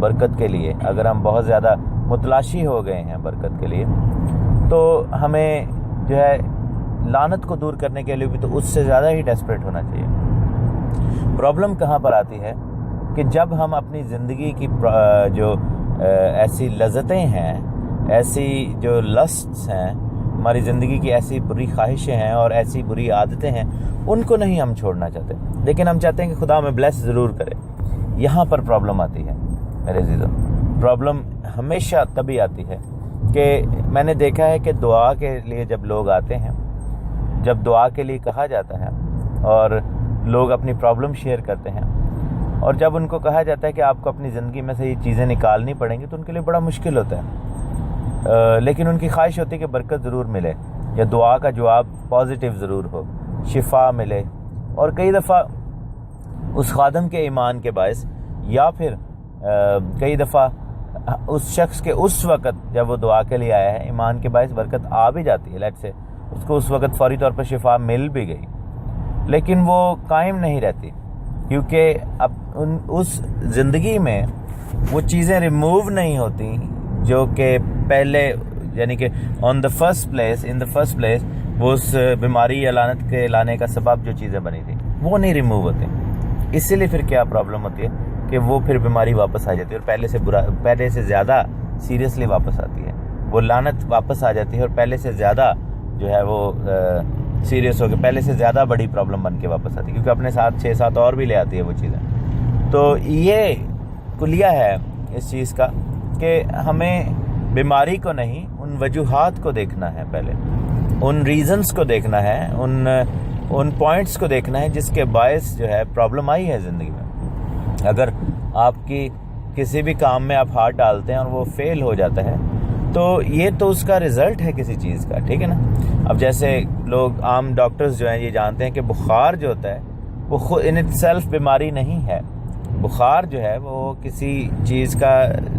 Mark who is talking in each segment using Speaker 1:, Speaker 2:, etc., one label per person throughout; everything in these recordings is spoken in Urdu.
Speaker 1: برکت کے لیے، اگر ہم بہت زیادہ متلاشی ہو گئے ہیں برکت کے لیے، تو ہمیں جو ہے لعنت کو دور کرنے کے لیے بھی تو اس سے زیادہ ہی ڈیسپریٹ ہونا چاہیے۔ پرابلم کہاں پر آتی ہے کہ جب ہم اپنی زندگی کی جو ایسی لذتیں ہیں، ایسی جو لسٹس ہیں، ہماری زندگی کی ایسی بری خواہشیں ہیں اور ایسی بری عادتیں ہیں، ان کو نہیں ہم چھوڑنا چاہتے، لیکن ہم چاہتے ہیں کہ خدا ہمیں بلیس ضرور کرے۔ یہاں پر پرابلم آتی ہے میرے عزیزو۔ پرابلم ہمیشہ تبھی آتی ہے کہ میں نے دیکھا ہے کہ دعا کے لیے جب لوگ آتے ہیں، جب دعا کے لیے کہا جاتا ہے اور لوگ اپنی پرابلم شیئر کرتے ہیں، اور جب ان کو کہا جاتا ہے کہ آپ کو اپنی زندگی میں سے یہ چیزیں نکالنی پڑیں گی، تو ان کے لیے بڑا مشکل ہوتا ہے، لیکن ان کی خواہش ہوتی ہے کہ برکت ضرور ملے، یا دعا کا جواب پازیٹیو ضرور ہو، شفا ملے، اور کئی دفعہ اس خادم کے ایمان کے باعث، یا پھر کئی دفعہ اس شخص کے اس وقت جب وہ دعا کے لیے آیا ہے، ایمان کے باعث برکت آ بھی جاتی ہے، لیٹ سے اس کو اس وقت فوری طور پر شفا مل بھی گئی، لیکن وہ قائم نہیں رہتی، کیونکہ اب اس زندگی میں وہ چیزیں ریموو نہیں ہوتی جو کہ پہلے، یعنی کہ ان دا فرسٹ پلیس وہ اس بیماری یا لعنت کے لانے کا سبب جو چیزیں بنی تھی وہ نہیں ریموو ہوتی۔ اسی لیے پھر کیا پرابلم ہوتی ہے کہ وہ پھر بیماری واپس آ جاتی ہے، اور پہلے سے زیادہ سیریسلی واپس آتی ہے، وہ لعنت واپس آ جاتی ہے، اور پہلے سے زیادہ جو ہے وہ سیریس ہو کے، پہلے سے زیادہ بڑی پرابلم بن کے واپس آتی ہے، کیونکہ اپنے ساتھ 6-7 اور بھی لے آتی ہے وہ چیزیں۔ تو یہ کلیہ ہے اس چیز کا کہ ہمیں بیماری کو نہیں، ان وجوہات کو دیکھنا ہے، پہلے ان ریزنز کو دیکھنا ہے، ان پوائنٹس کو دیکھنا ہے جس کے باعث جو ہے پرابلم آئی ہے زندگی میں۔ اگر آپ کی کسی بھی کام میں آپ ہاتھ ڈالتے ہیں اور وہ فیل ہو جاتا ہے، تو یہ تو اس کا رزلٹ ہے کسی چیز کا، ٹھیک ہے نا۔ اب جیسے لوگ عام ڈاکٹرز جو ہیں یہ جانتے ہیں کہ بخار جو ہوتا ہے وہ خود ان اٹ سیلف بیماری نہیں ہے، بخار جو ہے وہ کسی چیز کا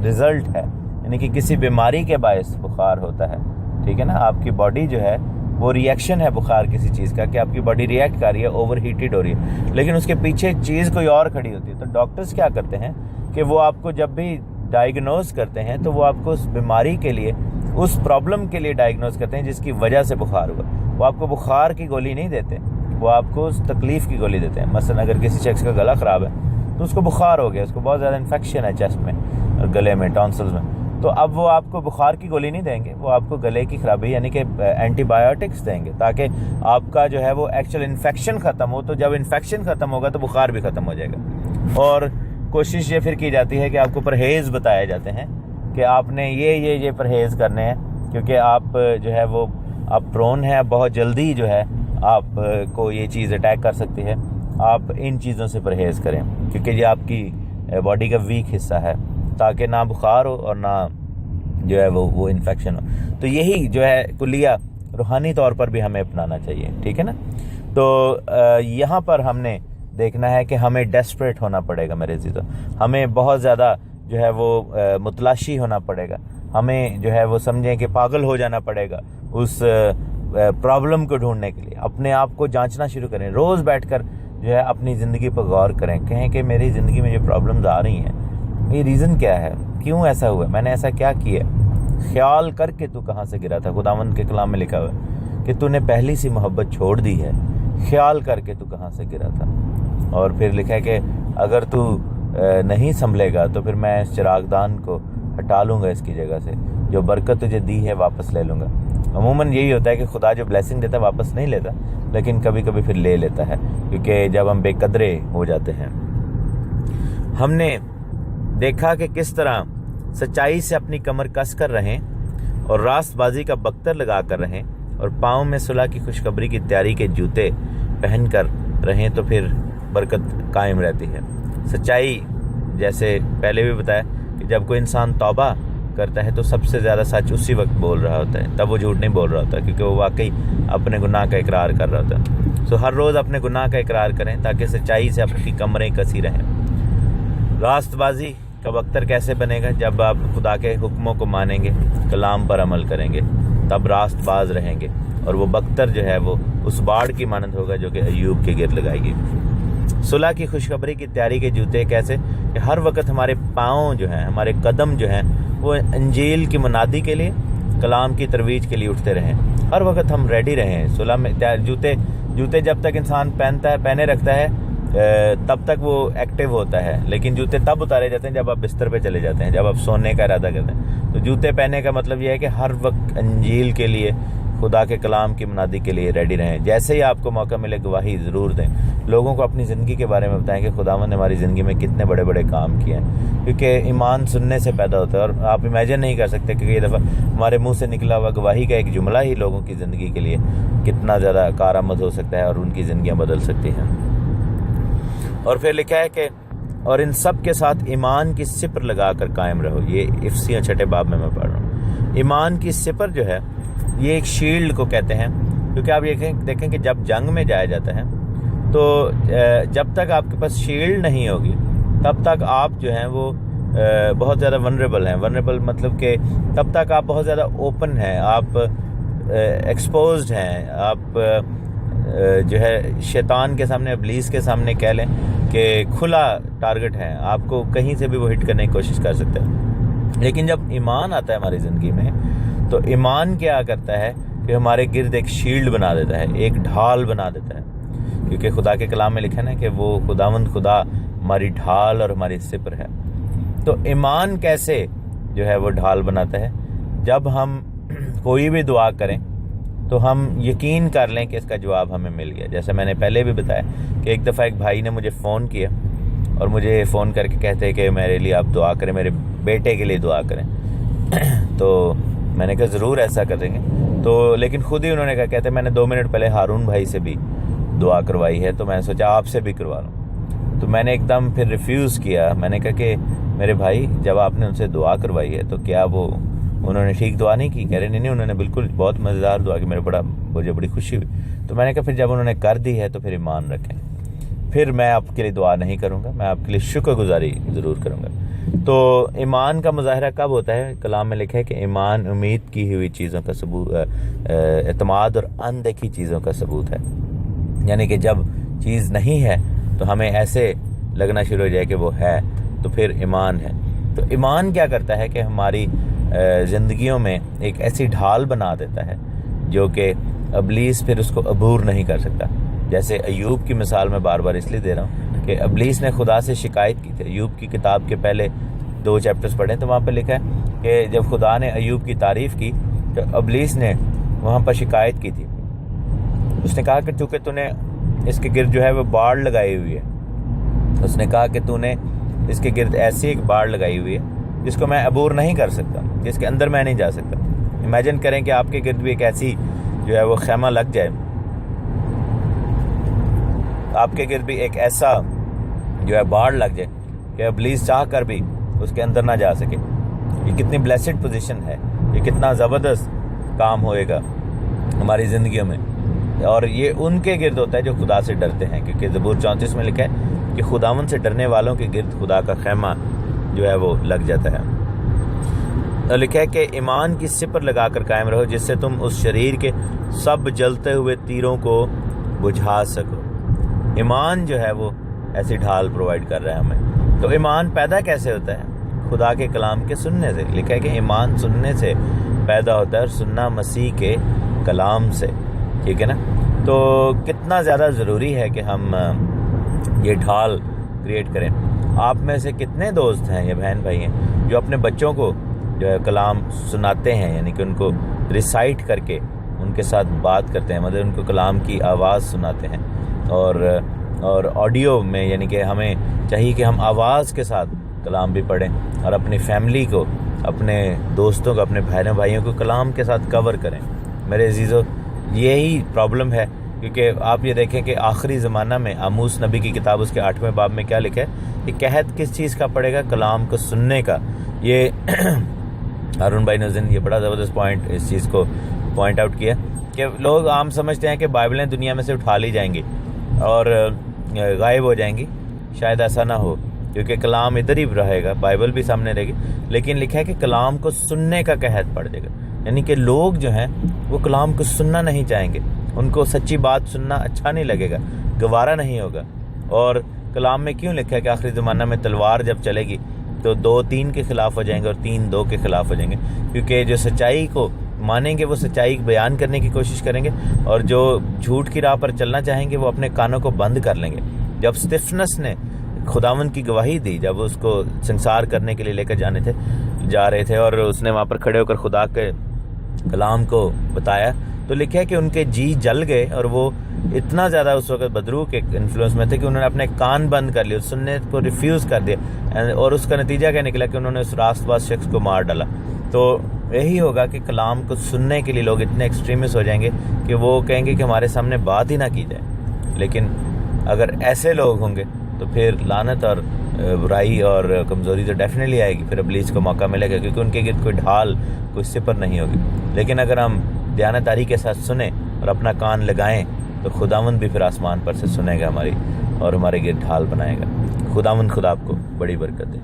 Speaker 1: رزلٹ ہے، یعنی کہ کسی بیماری کے باعث بخار ہوتا ہے، ٹھیک ہے نا۔ آپ کی باڈی جو ہے وہ ریئیکشن ہے بخار کسی چیز کا، کہ آپ کی باڈی ریئیکٹ کر رہی ہے، اوور ہیٹڈ ہو رہی ہے، لیکن اس کے پیچھے ایک چیز کوئی اور کھڑی ہوتی ہے۔ تو ڈاکٹرز کیا کرتے ہیں کہ وہ آپ کو جب بھی ڈائیگنوز کرتے ہیں تو وہ آپ کو اس بیماری کے لیے، اس پرابلم کے لیے ڈائیگنوز کرتے ہیں جس کی وجہ سے بخار ہوا۔ وہ آپ کو بخار کی گولی نہیں دیتے، وہ آپ کو اس تکلیف کی گولی دیتے ہیں۔ مثلا اگر کسی شخص کا گلا خراب ہے تو اس کو بخار ہو گیا، اس کو بہت زیادہ انفیکشن ہے چیسٹ میں، گلے میں، ٹانسلز میں، تو اب وہ آپ کو بخار کی گولی نہیں دیں گے، وہ آپ کو گلے کی خرابی یعنی کہ اینٹی بایوٹکس دیں گے، تاکہ آپ کا جو ہے وہ ایکچوئل انفیکشن ختم ہو۔ تو جب انفیکشن ختم ہوگا تو بخار بھی ختم ہو جائے گا۔ اور کوشش یہ پھر کی جاتی ہے کہ آپ کو پرہیز بتائے جاتے ہیں کہ آپ نے یہ پرہیز کرنے ہیں، کیونکہ آپ جو ہے وہ آپ پرون ہیں، بہت جلدی جو ہے آپ کو یہ چیز اٹیک کر سکتی ہے، آپ ان چیزوں سے پرہیز کریں، کیونکہ یہ آپ کی باڈی کا ویک حصہ ہے، تاکہ نہ بخار ہو اور نہ جو ہے وہ انفیکشن ہو۔ تو یہی جو ہے کلیہ روحانی طور پر بھی ہمیں اپنانا چاہیے، ٹھیک ہے نا۔ تو یہاں پر ہم نے دیکھنا ہے کہ ہمیں ڈیسپریٹ ہونا پڑے گا میرے عزیزو، ہمیں بہت زیادہ جو ہے وہ متلاشی ہونا پڑے گا، ہمیں جو ہے وہ سمجھیں کہ پاگل ہو جانا پڑے گا اس پرابلم کو ڈھونڈنے کے لیے۔ اپنے آپ کو جانچنا شروع کریں، روز بیٹھ کر جو ہے اپنی زندگی پر غور کریں، کہیں کہ میری زندگی میں جو پرابلمز آ رہی ہیں یہ ریزن کیا ہے، کیوں ایسا ہوا، میں نے ایسا کیا کیا۔ خیال کر کے تو کہاں سے گرا تھا، خداوند کے کلام میں لکھا ہوا ہے کہ تو نے پہلی سی محبت چھوڑ دی ہے، خیال کر کے تو کہاں سے گرا تھا۔ اور پھر لکھا ہے کہ اگر تو نہیں سنبھلے گا تو پھر میں اس چراغ دان کو ہٹا لوں گا اس کی جگہ سے، جو برکت تجھے دی ہے واپس لے لوں گا۔ عموماً یہی ہوتا ہے کہ خدا جو بلیسنگ دیتا ہے واپس نہیں لیتا، لیکن کبھی کبھی پھر لے لیتا ہے، کیونکہ جب ہم بے قدرے ہو جاتے ہیں۔ ہم نے دیکھا کہ کس طرح سچائی سے اپنی کمر کس کر رہیں اور راست بازی کا بختر لگا کر رہیں، اور پاؤں میں صلح کی خوشخبری کی تیاری کے جوتے پہن کر رہیں، تو پھر برکت قائم رہتی ہے۔ سچائی، جیسے پہلے بھی بتایا کہ جب کوئی انسان توبہ کرتا ہے تو سب سے زیادہ سچ اسی وقت بول رہا ہوتا ہے، تب وہ جھوٹ نہیں بول رہا ہوتا، کیونکہ وہ واقعی اپنے گناہ کا اقرار کر رہا ہوتا ہے۔ سو ہر روز اپنے گناہ کا اقرار کریں تاکہ سچائی سے آپ کی کمریں کسی رہیں۔ راست بازی کا بختر کیسے بنے گا؟ جب آپ خدا کے حکموں کو مانیں گے، کلام پر عمل کریں گے، تب راست باز رہیں گے، اور وہ بختر جو ہے وہ اس باڑ کی مانند ہوگا جو کہ ایوب کے گرد لگائی گئی۔ صلح کی خوشخبری کی تیاری کے جوتے کیسے کہ ہر وقت ہمارے پاؤں جو ہیں، ہمارے قدم جو ہیں، وہ انجیل کی منادی کے لیے، کلام کی ترویج کے لیے اٹھتے رہیں، ہر وقت ہم ریڈی رہیں صلح میں۔ جوتے جب تک انسان پہنے رکھتا ہے تب تک وہ ایکٹیو ہوتا ہے، لیکن جوتے تب اتارے جاتے ہیں جب آپ بستر پہ چلے جاتے ہیں، جب آپ سونے کا ارادہ کرتے ہیں۔ تو جوتے پہننے کا مطلب یہ ہے کہ ہر وقت انجیل کے لیے، خدا کے کلام کی منادی کے لیے ریڈی رہیں۔ جیسے ہی آپ کو موقع ملے گواہی ضرور دیں، لوگوں کو اپنی زندگی کے بارے میں بتائیں کہ خداوند نے ہماری زندگی میں کتنے بڑے بڑے کام کیے ہیں، کیونکہ ایمان سننے سے پیدا ہوتا ہے۔ اور آپ امیجن نہیں کر سکتے کہ کئی دفعہ ہمارے منہ سے نکلا ہوا گواہی کا ایک جملہ ہی لوگوں کی زندگی کے لیے کتنا زیادہ کارآمد ہو سکتا ہے اور ان کی زندگیاں بدل سکتی ہیں۔ اور پھر لکھا ہے کہ اور ان سب کے ساتھ ایمان کی سپر لگا کر قائم رہو۔ یہ افسیوں 6 باب میں پڑھ رہا ہوں۔ ایمان کی سپر جو ہے یہ ایک شیلڈ کو کہتے ہیں، کیونکہ آپ یہ دیکھیں کہ جب جنگ میں جایا جاتا ہے تو جب تک آپ کے پاس شیلڈ نہیں ہوگی تب تک آپ جو ہیں وہ بہت زیادہ ونریبل ہیں۔ ونریبل مطلب کہ تب تک آپ بہت زیادہ اوپن ہیں، آپ ایکسپوزڈ ہیں، آپ جو ہے شیطان کے سامنے، ابلیس کے سامنے کہہ لیں کہ کھلا ٹارگٹ ہے، آپ کو کہیں سے بھی وہ ہٹ کرنے کی کوشش کر سکتا ہے۔ لیکن جب ایمان آتا ہے ہماری زندگی میں تو ایمان کیا کرتا ہے کہ ہمارے گرد ایک شیلڈ بنا دیتا ہے، ایک ڈھال بنا دیتا ہے، کیونکہ خدا کے کلام میں لکھا ہے نا کہ وہ خداوند خدا ہماری ڈھال اور ہماری سپر ہے۔ تو ایمان کیسے جو ہے وہ ڈھال بناتا ہے؟ جب ہم کوئی بھی دعا کریں تو ہم یقین کر لیں کہ اس کا جواب ہمیں مل گیا۔ جیسے میں نے پہلے بھی بتایا کہ ایک دفعہ ایک بھائی نے مجھے فون کیا اور مجھے فون کر کے کہتے کہ میرے لیے آپ دعا کریں، میرے بیٹے کے لیے دعا کریں۔ تو میں نے کہا ضرور ایسا کر دیں گے۔ تو لیکن خود ہی انہوں نے کہا، کہتے میں نے 2 منٹ پہلے ہارون بھائی سے بھی دعا کروائی ہے، تو میں نے سوچا آپ سے بھی کروا لوں۔ تو میں نے ایک دم پھر ریفیوز کیا، میں نے کہا کہ میرے بھائی جب آپ نے ان سے دعا کروائی ہے تو کیا وہ انہوں نے ٹھیک دعا نہیں کی؟ کہہ رہے نہیں انہوں نے بالکل بہت مزیدار دعا کی، مجھے بڑی خوشی ہوئی۔ تو میں نے کہا پھر جب انہوں نے کر دی ہے تو پھر ایمان رکھیں، پھر میں آپ کے لیے دعا نہیں کروں گا، میں آپ کے لیے شکر گزاری ضرور کروں گا۔ تو ایمان کا مظاہرہ کب ہوتا ہے؟ کلام میں لکھا ہے کہ ایمان امید کی ہوئی چیزوں کا ثبوت، اعتماد اور اندیکھی چیزوں کا ثبوت ہے۔ یعنی کہ جب چیز نہیں ہے تو ہمیں ایسے لگنا شروع ہو جائے کہ وہ ہے، تو پھر ایمان ہے۔ تو ایمان کیا کرتا ہے کہ ہماری زندگیوں میں ایک ایسی ڈھال بنا دیتا ہے جو کہ ابلیس پھر اس کو عبور نہیں کر سکتا۔ جیسے ایوب کی مثال میں بار بار اس لیے دے رہا ہوں کہ ابلیس نے خدا سے شکایت کی تھی۔ ایوب کی کتاب کے پہلے 2 چیپٹرز پڑھیں تو وہاں پہ لکھا ہے کہ جب خدا نے ایوب کی تعریف کی تو ابلیس نے وہاں پر شکایت کی تھی۔ اس نے کہا کہ چونکہ تو نے اس کے گرد جو ہے وہ باڑ لگائی ہوئی ہے، اس نے کہا کہ تو نے اس کے گرد ایسی ایک باڑ لگائی ہوئی ہے جس کو میں عبور نہیں کر سکتا، جس کے اندر میں نہیں جا سکتا۔ امیجن کریں کہ آپ کے گرد بھی ایک ایسی جو ہے وہ خیمہ لگ جائے، آپ کے گرد بھی ایک ایسا جو ہے باڑ لگ جائے کہ ابلیس چاہ کر بھی اس کے اندر نہ جا سکے۔ یہ کتنی بلیسڈ پوزیشن ہے، یہ کتنا زبردست کام ہوئے گا ہماری زندگیوں میں۔ اور یہ ان کے گرد ہوتا ہے جو خدا سے ڈرتے ہیں، کیونکہ زبور 34 میں لکھا ہے کہ خداوند سے ڈرنے والوں کے گرد خدا کا خیمہ جو ہے وہ لگ جاتا ہے۔ اور لکھا ہے کہ ایمان کی سپر لگا کر قائم رہو جس سے تم اس شریر کے سب جلتے ہوئے تیروں کو بجھا سکو۔ ایمان جو ہے وہ ایسی ڈھال پرووائڈ کر رہا ہے ہمیں۔ تو ایمان پیدا کیسے ہوتا ہے؟ خدا کے کلام کے سننے سے۔ لکھا ہے کہ ایمان سننے سے پیدا ہوتا ہے اور سننا مسیح کے کلام سے، ٹھیک ہے نا؟ تو کتنا زیادہ ضروری ہے کہ ہم یہ ڈھال کریٹ کریں۔ آپ میں سے کتنے دوست ہیں یا بہن بھائی ہیں جو اپنے بچوں کو جو ہے کلام سناتے ہیں، یعنی کہ ان کو ریسائٹ کر کے ان کے ساتھ بات کرتے ہیں، مطلب ان کو کلام کی آواز سناتے ہیں، اور آڈیو میں، یعنی کہ ہمیں چاہیے کہ ہم آواز کے ساتھ کلام بھی پڑھیں اور اپنی فیملی کو، اپنے دوستوں کو، اپنے بھائیوں کو کلام کے ساتھ کور کریں۔ میرے عزیزو، یہی پرابلم ہے، کیونکہ آپ یہ دیکھیں کہ آخری زمانہ میں آموس نبی کی کتاب اس کے 8ویں باب میں کیا لکھا ہے کہ قحط کس چیز کا پڑے گا؟ کلام کو سننے کا۔ یہ ہارون بھائی نے یہ بڑا زبردست پوائنٹ اس چیز کو پوائنٹ آؤٹ کیا کہ لوگ عام سمجھتے ہیں کہ بائبلیں دنیا میں سے اٹھا لی جائیں گی اور غائب ہو جائیں گی۔ شاید ایسا نہ ہو، کیونکہ کلام ادھر ہی رہے گا، بائبل بھی سامنے رہے گی، لیکن لکھا ہے کہ کلام کو سننے کا قحط پڑ جائے گا۔ یعنی کہ لوگ جو ہیں وہ کلام کو سننا نہیں چاہیں گے، ان کو سچی بات سننا اچھا نہیں لگے گا، گوارا نہیں ہوگا، اور کلام میں کیوں لکھا ہے کہ آخری زمانہ میں تلوار جب چلے گی تو 2 3 کے خلاف ہو جائیں گے اور 3 2 کے خلاف ہو جائیں گے، کیونکہ جو سچائی کو مانیں گے وہ سچائی بیان کرنے کی کوشش کریں گے، اور جو جھوٹ کی راہ پر چلنا چاہیں گے وہ اپنے کانوں کو بند کر لیں گے۔ جب اسٹیفنس نے خداوند کی گواہی دی، جب اس کو سنسار کرنے کے لیے لے کر جا رہے تھے اور اس نے وہاں پر کھڑے ہو کر خدا کے کلام کو بتایا، تو لکھا ہے کہ ان کے جی جل گئے، اور وہ اتنا زیادہ اس وقت بدرو کے انفلوئنس میں تھے کہ انہوں نے اپنے کان بند کر لیے، سننے کو ریفیوز کر دیا، اور اس کا نتیجہ کیا نکلا کہ انہوں نے اس راست باز شخص کو مار ڈالا۔ تو یہی ہوگا کہ کلام کو سننے کے لیے لوگ اتنے ایکسٹریمسٹ ہو جائیں گے کہ وہ کہیں گے کہ ہمارے سامنے بات ہی نہ کی جائے۔ لیکن اگر ایسے لوگ ہوں گے تو پھر لعنت اور برائی اور کمزوری تو ڈیفینیٹلی آئے گی، پھر ابلیس کو موقع ملے گا، کیونکہ ان کے گرد کوئی ڈھال، کوئی سپر نہیں ہوگی۔ لیکن اگر ہم دیانتداری کے ساتھ سنیں اور اپنا کان لگائیں تو خداوند بھی پھر آسمان پر سے سنے گا ہماری، اور ہمارے گرد ڈھال بنائے گا۔ خداوند خدا آپ کو بڑی برکت دے۔